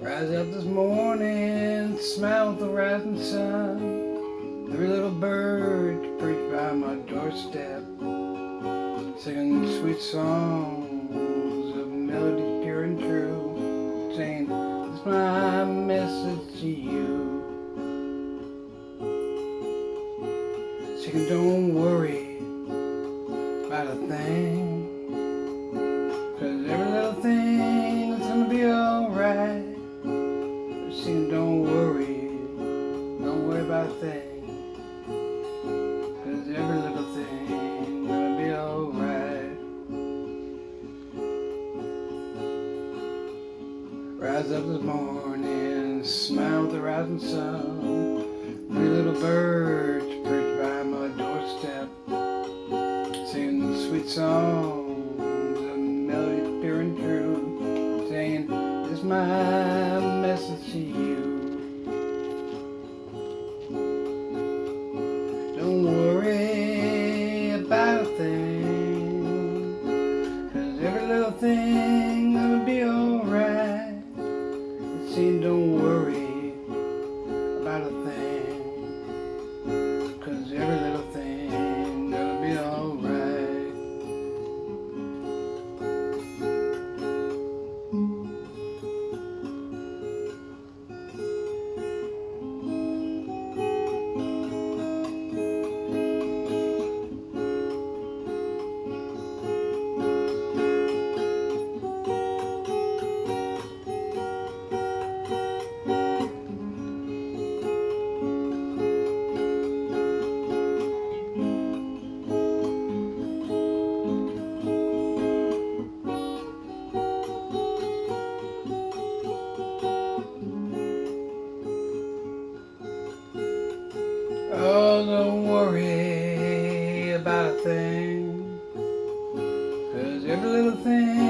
Rise up this morning, smile the rising sun. Every little bird perched by my doorstep, singing sweet songs of melody pure and true, saying, "It's my message to you." Singing, "Don't worry about a thing, 'cause every little thing is gonna be alright." Singing, don't worry about a thing, 'cause every little thing gonna be alright. Rise up this morning, smile with the rising sun. Three little birds perched by my doorstep, singing sweet songs of melody pure and true, saying, "It's my message to you. Don't worry about a thing, 'cause every little thing gonna be alright." It's saying, don't worry about a thing, 'cause every little thing gonna be alright. Oh, don't worry about a thing, 'cause every little thing